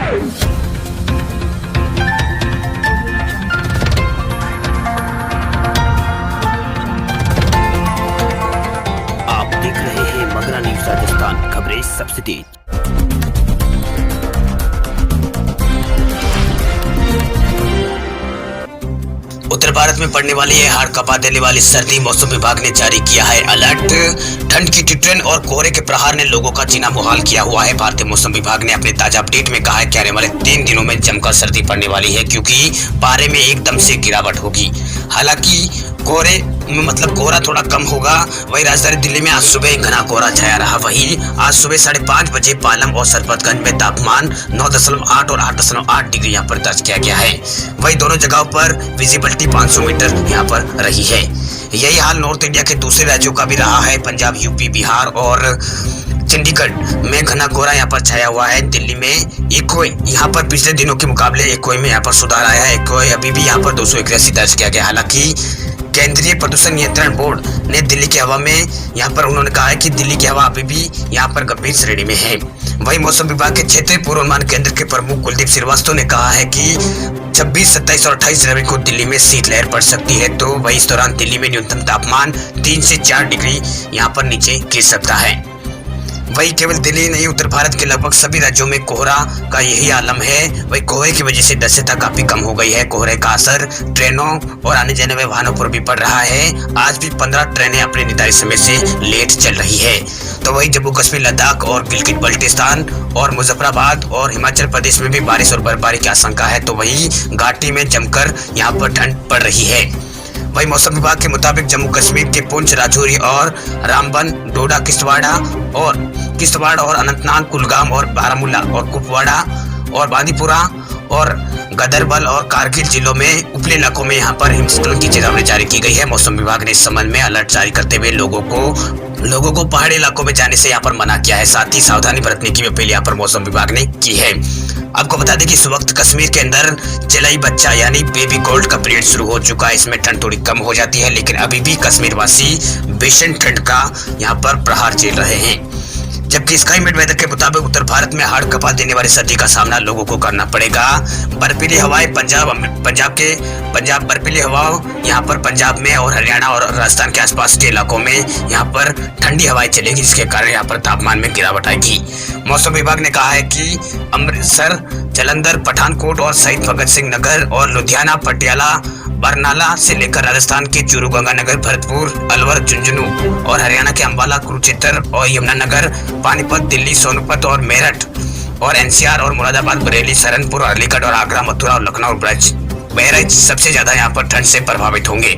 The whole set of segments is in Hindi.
आप देख रहे हैं मगरा न्यूज राजस्थान, खबरें सबसे तेज। उत्तर भारत में पड़ने वाली है हाड़ कपा देने वाली सर्दी। मौसम विभाग ने जारी किया है अलर्ट। ठंड की टिटन और कोहरे के प्रहार ने लोगों का जीना मुहाल किया हुआ है। भारतीय मौसम विभाग ने अपने ताजा अपडेट में कहा है कि आने वाले 3 दिनों में जमकर सर्दी पड़ने वाली है, क्योंकि पारे में एकदम से गिरावट होगी। हालांकि कोहरे मतलब कोहरा थोड़ा कम होगा। वही राजधानी दिल्ली में आज सुबह घना कोहरा छाया रहा। वही आज सुबह 5:30 बजे पालम और सरपतगंज में तापमान 9.8 और 8.8 डिग्री यहाँ पर दर्ज किया गया है। वही दोनों जगहों पर विजिबिलिटी 500 मीटर यहाँ पर रही है। यही हाल नॉर्थ इंडिया के दूसरे राज्यों का भी रहा है। पंजाब, यूपी, बिहार और चंडीगढ़ में घना कोहरा यहाँ पर छाया हुआ है। दिल्ली में इकोई यहाँ पर पिछले दिनों के मुकाबले इकोई में यहाँ पर सुधार आया है। इकोई अभी भी यहाँ पर 281 दर्ज किया गया। हालांकि केंद्रीय प्रदूषण नियंत्रण बोर्ड ने दिल्ली की हवा में यहाँ पर उन्होंने कहा है कि दिल्ली की हवा अभी भी यहाँ पर गंभीर श्रेणी में है। वही मौसम विभाग के क्षेत्रीय पूर्वानुमान केंद्र के प्रमुख कुलदीप श्रीवास्तव ने कहा है कि 26, 27 और 28 जनवरी को दिल्ली में शीतलहर पड़ सकती है। तो वही इस दौरान दिल्ली में न्यूनतम तापमान 3 से 4 डिग्री यहाँ पर नीचे गिर सकता है। वही केवल दिल्ली नहीं, उत्तर भारत के लगभग सभी राज्यों में कोहरा का यही आलम है। वही कोहरे की वजह से दृश्यता काफी कम हो गई है। कोहरे का असर ट्रेनों और आने जाने वाले वाहनों पर भी पड़ रहा है। आज भी 15 ट्रेनें अपने निर्धारित समय से लेट चल रही है। तो वही जम्मू कश्मीर, लद्दाख और गिलगित बल्टिस्तान और मुजफ्फराबाद और हिमाचल प्रदेश में भी बारिश और बर्फबारी की आशंका है। तो वही घाटी में जमकर यहाँ पर ठंड पड़ रही है। वही मौसम विभाग के मुताबिक जम्मू कश्मीर के पुंछ, राजौरी और रामबन, डोडा, किश्तवाड़ और अनंतनाग, कुलगाम और बारामूला और कुपवाड़ा और बांदीपुरा और गदरबल और कारगिल जिलों में उपले इलाकों में यहाँ पर हिमस्खलन की चेतावनी जारी की गई है। मौसम विभाग ने इस संबंध में अलर्ट जारी करते हुए लोगों को पहाड़ी इलाकों में जाने से यहाँ पर मना किया है। साथ ही सावधानी बरतने की अपील यहाँ पर मौसम विभाग ने की है। आपको बता दें कि इस वक्त कश्मीर के अंदर जलाई बच्चा यानी बेबी गोल्ड का पीरियड शुरू हो चुका है। इसमें ठंड थोड़ी कम हो जाती है, लेकिन अभी भी कश्मीर वासी भीषण ठंड का यहाँ पर प्रहार झेल रहे हैं। जबकि स्काई मेट वेदर के मुताबिक उत्तर भारत में हाड़ कपा देने वाली सर्दी का सामना लोगों को करना पड़ेगा। बर्फीली हवाएं पंजाब बर्फीली हवाओं यहाँ पर पंजाब में और हरियाणा और राजस्थान के आसपास के इलाकों में यहाँ पर ठंडी हवाएं चलेगी, जिसके कारण यहाँ पर तापमान में गिरावट आएगी। मौसम विभाग ने कहा है कि अमृतसर, जालंधर, पठानकोट और शहीद भगत सिंह नगर और लुधियाना, पटियाला, बरनाला से लेकर राजस्थान के चूरू, गंगानगर, भरतपुर, अलवर, झुंझुनू और हरियाणा के अंबाला, कुरुक्षेत्र और यमुनानगर, पानीपत, दिल्ली, सोनीपत और मेरठ और एनसीआर और मुरादाबाद, बरेली, सहारनपुर, अलीगढ़ और आगरा, मथुरा और लखनऊ और बहराइच सबसे ज्यादा यहाँ पर ठंड से प्रभावित होंगे।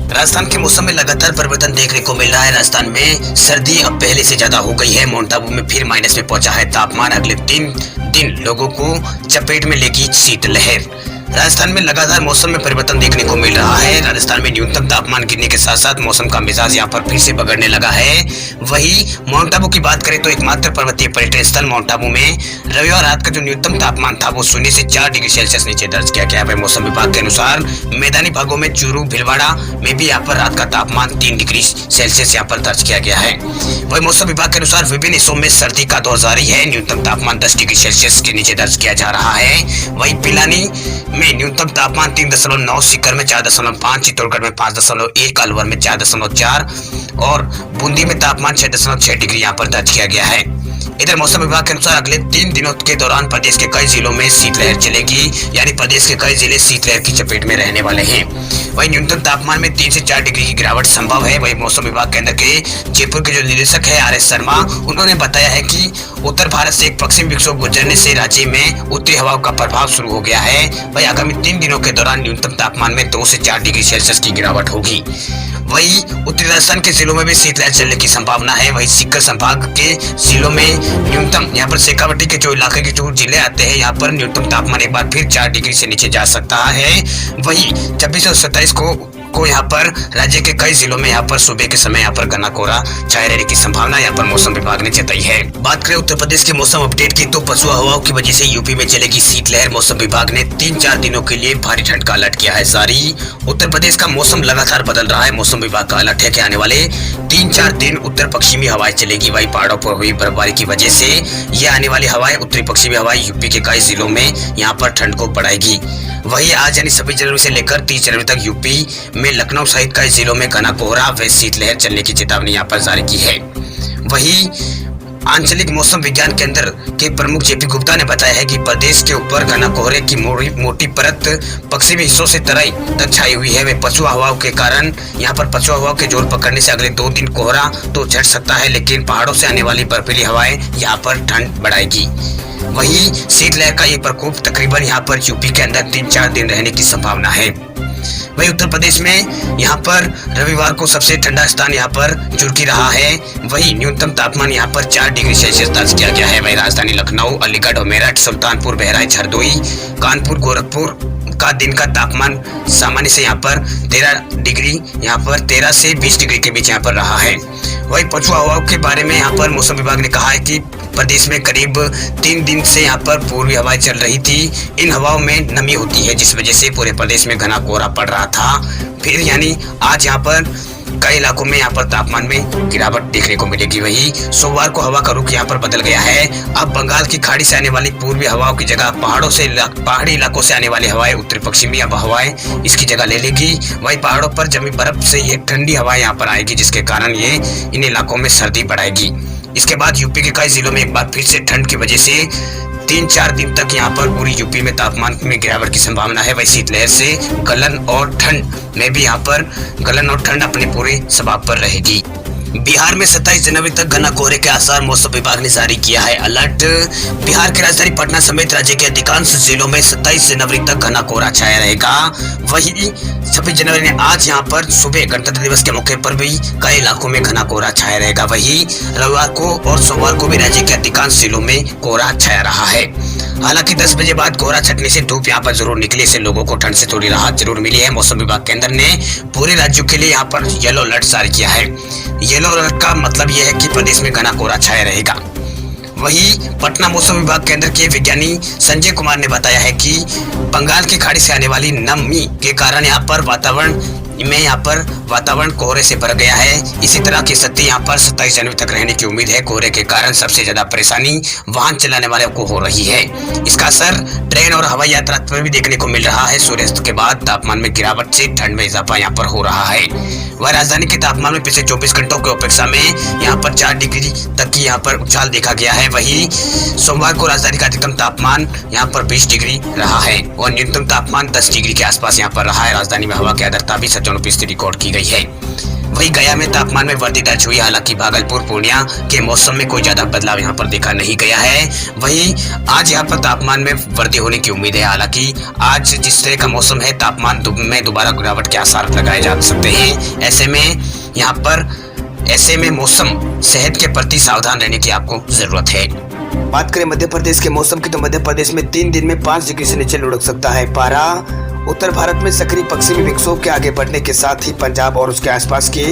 राजस्थान के मौसम में लगातार परिवर्तन देखने को मिल रहा है। राजस्थान में सर्दी अब पहले से ज्यादा हो गई है। माउंट आबू में फिर माइनस में पहुंचा है तापमान। अगले 3 दिन लोगों को चपेट में लेगी शीतलहर। राजस्थान में लगातार मौसम में परिवर्तन देखने को मिल रहा है। राजस्थान में न्यूनतम तापमान गिरने के साथ साथ मौसम का मिजाज यहाँ पर फिर से बिगड़ने लगा है। वही माउंट आबू की बात करें तो एकमात्र पर्वतीय पर्यटन स्थल माउंट आबू में रविवार रात का जो न्यूनतम तापमान था वो 0 से 4 डिग्री सेल्सियस नीचे दर्ज किया गया है। मौसम विभाग के अनुसार मैदानी भागों में चूरू, भीलवाड़ा में भी यहाँ पर रात का तापमान 3 डिग्री सेल्सियस यहाँ पर दर्ज किया गया है। वही मौसम विभाग के अनुसार विभिन्न हिस्सों में सर्दी का दौर जारी है। न्यूनतम तापमान 10 डिग्री सेल्सियस के नीचे दर्ज किया जा रहा है। वही पिलानी में न्यूनतम तापमान 3.9, सीकर में 4.5, चित्तौड़गढ़ में 5.1, अलवर में 4.4 और बूंदी में तापमान 6.6 डिग्री यहाँ पर दर्ज किया गया है। इधर मौसम विभाग के अनुसार अगले 3 दिनों के दौरान प्रदेश के कई जिलों में शीतलहर चलेगी, यानी प्रदेश के कई जिले शीतलहर की चपेट में रहने वाले हैं। वही न्यूनतम तापमान में 3 से 4 डिग्री की गिरावट संभव है। वही मौसम विभाग केंद्र के जयपुर के जो निदेशक है RS शर्मा, उन्होंने बताया है कि उत्तर भारत से एक पश्चिमी विक्षोभ गुजरने से राज्य में उत्तरी हवाओं का प्रभाव शुरू हो गया है। वही आगामी 3 दिनों के दौरान न्यूनतम तापमान में 2 से 4 डिग्री सेल्सियस की गिरावट होगी। वही उत्तरी राजस्थान के जिलों में भी शीतलहर चलने की संभावना है। वही सीकर संभाग के जिलों में न्यूनतम यहाँ पर शेखावटी के जो इलाके के जो जिले आते हैं यहाँ पर न्यूनतम तापमान एक बार फिर 4 डिग्री से नीचे जा सकता है। वही 26 और 27 को को यहाँ पर राज्य के कई जिलों में यहाँ पर सुबह के समय यहाँ पर घना कोहरा छाए रहने की संभावना यहाँ पर मौसम विभाग ने जताई है। बात करें उत्तर प्रदेश के मौसम अपडेट की तो पछुआ हवाओं की वजह से यूपी में चलेगी शीतलहर। मौसम विभाग ने 3-4 दिनों के लिए भारी ठंड का अलर्ट किया है जारी। उत्तर प्रदेश का मौसम लगातार बदल रहा है। मौसम विभाग का अलर्ट है कि आने वाले 3-4 दिन उत्तर पश्चिमी हवाएं चलेगी। वही पहाड़ों पर हुई बर्फबारी की वजह से ये आने वाली हवाएं उत्तरी पश्चिमी हवाएं यूपी के कई जिलों में यहाँ पर ठंड को बढ़ाएगी। वही आज यानी 26 जनवरी से लेकर 30 जनवरी तक यूपी में लखनऊ सहित कई जिलों में घना कोहरा व शीतलहर चलने की चेतावनी यहाँ पर जारी की है। वही आंचलिक मौसम विज्ञान केंद्र के प्रमुख जेपी गुप्ता ने बताया है कि प्रदेश के ऊपर घना कोहरे की मोटी परत पश्चिमी हिस्सों से तराई तक छाई हुई है। वे पछुआ हवाओं के कारण यहाँ पर पछुआ हवाओं के जोर पकड़ने से अगले 2 दिन कोहरा तो झड़ सकता है, लेकिन पहाड़ों से आने वाली बर्फीली हवाएं यहाँ पर ठंड बढ़ाएगी। वही शीतलहर का ये प्रकोप तकरीबन यहाँ पर यूपी के अंदर 3-4 दिन रहने की संभावना है। वही उत्तर प्रदेश में यहाँ पर रविवार को सबसे ठंडा स्थान यहाँ पर जुड़की रहा है। वही न्यूनतम तापमान यहाँ पर 4 डिग्री सेल्सियस दर्ज किया गया है। वही राजधानी लखनऊ, अलीगढ़, मेरठ, सुल्तानपुर, बहराइच, हरदोई, कानपुर, गोरखपुर का दिन का तापमान सामान्य से यहाँ पर 13 डिग्री यहाँ पर 13 से 20 डिग्री के बीच यहाँ पर रहा है। वही पछुआ हवाओं के बारे में यहाँ पर मौसम विभाग ने कहा है कि प्रदेश में करीब 3 दिन से यहाँ पर पूर्वी हवाएं चल रही थी। इन हवाओं में नमी होती है जिस वजह से पूरे प्रदेश में घना कोहरा पड़ रहा था। फिर यानी आज यहाँ पर कई इलाकों में यहाँ पर तापमान में गिरावट देखने को मिलेगी। वही सोमवार को हवा का रुख यहाँ पर बदल गया है। अब बंगाल की खाड़ी से आने वाली पूर्वी हवाओं की जगह पहाड़ी इलाकों से आने वाली हवाएं उत्तरी पश्चिमी हवाएं इसकी जगह ले लेगी। वही पहाड़ों पर जमी बर्फ से ये ठंडी हवाएं यहाँ पर आएगी जिसके कारण ये इन इलाकों में सर्दी बढ़ाएगी। इसके बाद यूपी के कई जिलों में एक बार फिर से ठंड की वजह से 3-4 दिन तक यहाँ पर पूरी यूपी में तापमान में गिरावट की संभावना है। वही शीतलहर से गलन और ठंड में भी यहाँ पर गलन और ठंड अपने पूरे स्वभाव पर रहेगी। बिहार में 27 जनवरी तक घना कोहरे के आसार मौसम विभाग ने जारी किया है अलर्ट। बिहार की राजधानी पटना समेत राज्य के अधिकांश जिलों में 27 जनवरी तक घना कोहरा छाया रहेगा। वही 26 जनवरी ने आज यहाँ पर सुबह गणतंत्र दिवस के मौके पर भी कई इलाकों में घना कोहरा छाया रहेगा। वही रविवार को और सोमवार को भी राज्य के अधिकांश जिलों में कोहरा छाया रहा है। हालांकि 10 बजे बाद कोहरा छटने से धूप यहाँ पर जरूर निकली, से लोगों को ठंड से थोड़ी राहत जरूर मिली है। मौसम विभाग केंद्र ने पूरे राज्यों के लिए यहाँ पर येलो अलर्ट जारी किया है। येलो अलर्ट का मतलब यह है कि प्रदेश में घना कोहरा छाया रहेगा। वही पटना मौसम विभाग केंद्र के विज्ञानी संजय कुमार ने बताया है कि बंगाल की खाड़ी से आने वाली नमी के कारण यहाँ पर वातावरण कोहरे से भर गया है। इसी तरह की स्थिति यहाँ पर 27 जनवरी तक रहने की उम्मीद है। कोहरे के कारण सबसे ज्यादा परेशानी वाहन चलाने वालों को हो रही है। इसका असर ट्रेन और हवाई यात्रा पर भी देखने को मिल रहा है। सूर्यास्त के बाद तापमान में गिरावट से ठंड में इजाफा यहाँ पर हो रहा है। वह राजधानी के तापमान में पिछले 24 घंटों की अपेक्षा में यहाँ पर 4 डिग्री तक की यहाँ पर उछाल देखा गया है। वही सोमवार को राजधानी का अधिकतम तापमान यहाँ पर 20 डिग्री रहा है और न्यूनतम तापमान 10 डिग्री के आसपास यहाँ पर रहा है। राजधानी में हवा की आर्द्रता भी 97% रिकॉर्ड की गई है। वही गया में तापमान में वृद्धि दर्ज हुई। हालांकि भागलपुर, पूर्णिया के मौसम में कोई ज्यादा बदलाव यहाँ पर देखा नहीं गया है। वही आज यहाँ पर तापमान में वृद्धि होने की उम्मीद है। हालांकि आज जिस तरह का मौसम है तापमान में दोबारा गिरावट के आसार लगाए जा सकते हैं। ऐसे में मौसम सेहत के प्रति सावधान रहने की आपको जरूरत है। बात करें मध्य प्रदेश के मौसम की तो मध्य प्रदेश में 3 दिन में 5 डिग्री से नीचे लुढ़क सकता है पारा। उत्तर भारत में सक्रिय पश्चिमी विक्षोभ के आगे बढ़ने के साथ ही पंजाब और उसके आसपास के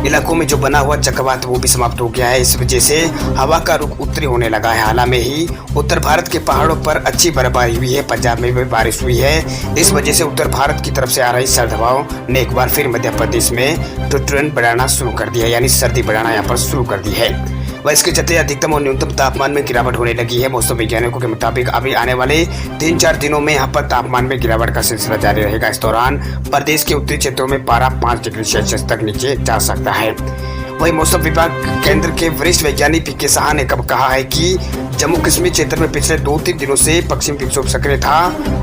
इलाकों में जो बना हुआ चक्रवात वो भी समाप्त हो गया है। इस वजह से हवा का रुख उत्तरी होने लगा है। हाल में ही उत्तर भारत के पहाड़ों पर अच्छी बर्फबारी हुई है। पंजाब में भी बारिश हुई है। इस वजह से उत्तर भारत की तरफ से आ रही सर्द हवाओं ने एक बार फिर मध्य प्रदेश में ट्रेंड बढ़ाना शुरू कर दिया है, यानी सर्दी बढ़ाना यहाँ पर शुरू कर दी है। वह इसके चलते अधिकतम और न्यूनतम तापमान में गिरावट होने लगी है। मौसम वैज्ञानिकों के मुताबिक अभी आने वाले 3-4 दिनों में यहाँ पर तापमान में गिरावट का सिलसिला जारी रहेगा। इस दौरान प्रदेश के उत्तरी क्षेत्रों में पारा 5 डिग्री सेल्सियस तक नीचे जा सकता है। वही मौसम विभाग केंद्र के वरिष्ठ वैज्ञानिक पीके साहा ने कब कहा है कि जम्मू कश्मीर क्षेत्र में पिछले 2-3 दिनों से पश्चिमी विक्षोभ सक्रिय था,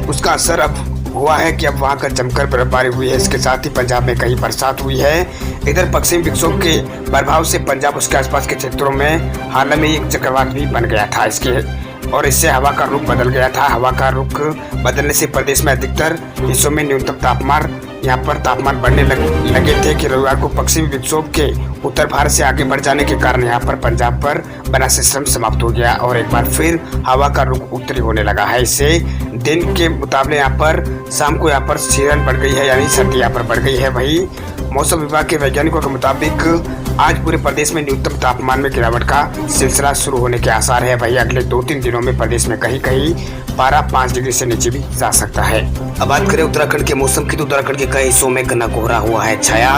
उसका असर अब हुआ है कि अब वहां का जमकर बर्फबारी हुई है। इसके साथ ही पंजाब में कहीं बरसात हुई है। इधर पश्चिमी विक्षोभ के प्रभाव से पंजाब उसके आसपास के क्षेत्रों में हाल में एक चक्रवात भी बन गया था और इससे हवा का रुख बदल गया था। हवा का रुख बदलने से प्रदेश में अधिकतर हिस्सों में न्यूनतम तापमान बढ़ने लगे थे कि रविवार को पश्चिमी विक्षोभ के उत्तर भारत से आगे बढ़ जाने के कारण यहाँ पर पंजाब पर बना सिस्टम समाप्त हो गया और एक बार फिर हवा का रुख उत्तरी होने लगा है। इससे दिन के मुकाबले यहाँ पर शाम को यहाँ पर शीतल बढ़ गई है, यानी सर्दी यहाँ पर बढ़ गई है। वही मौसम विभाग के वैज्ञानिकों के मुताबिक आज पूरे प्रदेश में न्यूनतम तापमान में गिरावट का सिलसिला शुरू होने के आसार है। वही अगले 2-3 दिनों में प्रदेश में कहीं कहीं पारा 5 डिग्री से नीचे भी जा सकता है। अब बात करें उत्तराखंड के मौसम की तो उत्तराखंड के कई हिस्सों में घना कोहरा हुआ है छाया,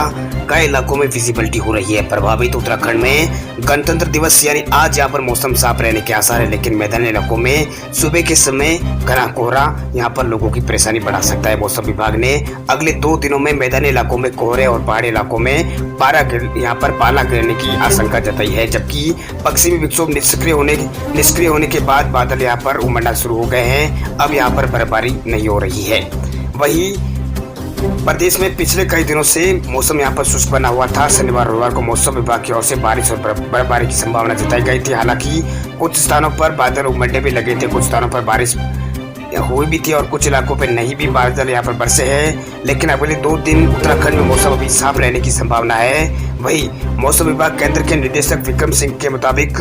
कई इलाकों में विजिबिलिटी हो रही है। प्रभावित उत्तराखंड में गणतंत्र दिवस यानी आज यहाँ पर मौसम साफ रहने के आसार है, लेकिन मैदानी इलाकों में सुबह के समय घना कोहरा यहाँ पर लोगों की परेशानी बढ़ा सकता है। मौसम विभाग ने अगले 2 दिनों में मैदानी इलाकों में कोहरे और पहाड़ी इलाकों में यहाँ पर पाला गिरने की आशंका जताई है, जबकि पश्चिमी विक्षोभ निष्क्रिय होने के बाद बादल यहाँ पर उमड़ना शुरू हो गए हैं। अब यहाँ पर बर्फबारी नहीं हो रही है। वही प्रदेश में पिछले कई दिनों से मौसम यहाँ पर शुष्क बना हुआ था। शनिवार रविवार को मौसम विभाग की ओर से बारिश और बर्फबारी की संभावना जताई गई थी। हालांकि कुछ स्थानों पर बादल उमड़ने भी लगे थे, कुछ स्थानों पर बारिश हुई भी थी और कुछ इलाकों पर नहीं भी बादल यहाँ पर बरसे हैं। लेकिन अगले 2 दिन उत्तराखंड में मौसम अभी साफ रहने की संभावना है। वही मौसम विभाग केंद्र के निदेशक विक्रम सिंह के मुताबिक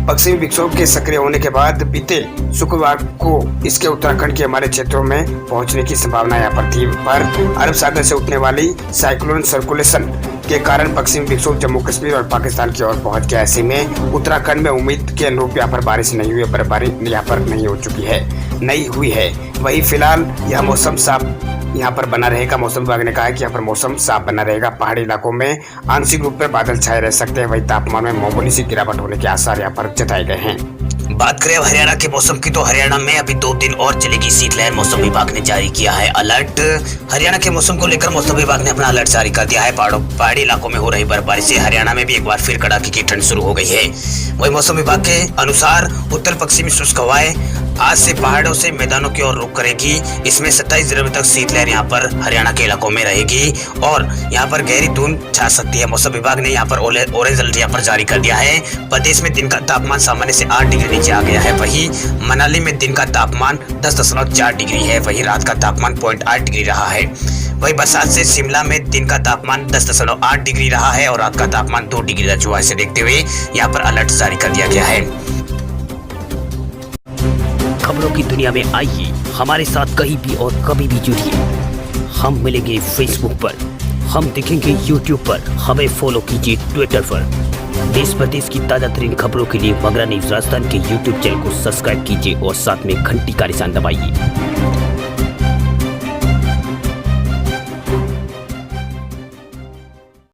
पश्चिमी विक्षोभ के सक्रिय होने के बाद बीते शुक्रवार को इसके उत्तराखंड के हमारे क्षेत्रों में पहुंचने की संभावना यहाँ पर थी, पर अरब सागर से उठने वाली साइक्लोन सर्कुलेशन के कारण पश्चिमी विक्षोभ जम्मू कश्मीर और पाकिस्तान की ओर पहुंच गया। ऐसे में उत्तराखंड में उम्मीद के अनुरूप यहाँ पर बारिश नहीं हुई, बर्फबारी यहाँ पर नहीं हो चुकी है, नहीं हुई है। वही फिलहाल यह मौसम साफ यहाँ पर बना रहेगा। मौसम विभाग ने कहा है कि यहाँ पर मौसम साफ बना रहेगा। पहाड़ी इलाकों में आंशिक रूप से बादल छाए रह सकते हैं। वही तापमान में मामूली सी गिरावट होने के आसार यहाँ पर जताए गए हैं। बात करें हरियाणा के मौसम की तो हरियाणा में अभी 2 दिन और चलेगी शीतलहर। मौसम विभाग ने जारी किया है अलर्ट। हरियाणा के मौसम को लेकर मौसम विभाग ने अपना अलर्ट जारी कर दिया है। पहाड़ी इलाकों में हो रही बर्फबारी से हरियाणा में भी एक बार फिर कड़ाके की ठंड शुरू हो गई है। वही मौसम विभाग के अनुसार उत्तर पश्चिमी शुष्क हवाएं आज से पहाड़ों से मैदानों की ओर रुख करेगी। इसमें 27 दिनों तक शीतलहर यहाँ पर हरियाणा के इलाकों में रहेगी और यहाँ पर गहरी धुंध छा सकती है। मौसम विभाग ने यहाँ पर ऑरेंज अलर्ट यहाँ पर जारी कर दिया है। प्रदेश में दिन का तापमान सामान्य से 8 डिग्री नीचे आ गया है। वही मनाली में दिन का तापमान 10.4 डिग्री है। वही रात का तापमान 0.8 डिग्री रहा है। वही बरसात से शिमला में दिन का तापमान 10.8 डिग्री रहा है और रात का तापमान 2 डिग्री दर्ज हुआ। इसे देखते हुए यहाँ पर अलर्ट जारी कर दिया गया है। खबरों की दुनिया में आइए हमारे साथ कहीं भी और कभी भी जुड़िए। हम मिलेंगे फेसबुक पर, हम दिखेंगे यूट्यूब पर, हमें फॉलो कीजिए ट्विटर पर। देश प्रदेश की ताजा तरीन खबरों के लिए मगरा न्यूज राजस्थान के यूट्यूब चैनल को सब्सक्राइब कीजिए और साथ में घंटी का निशान दबाइए।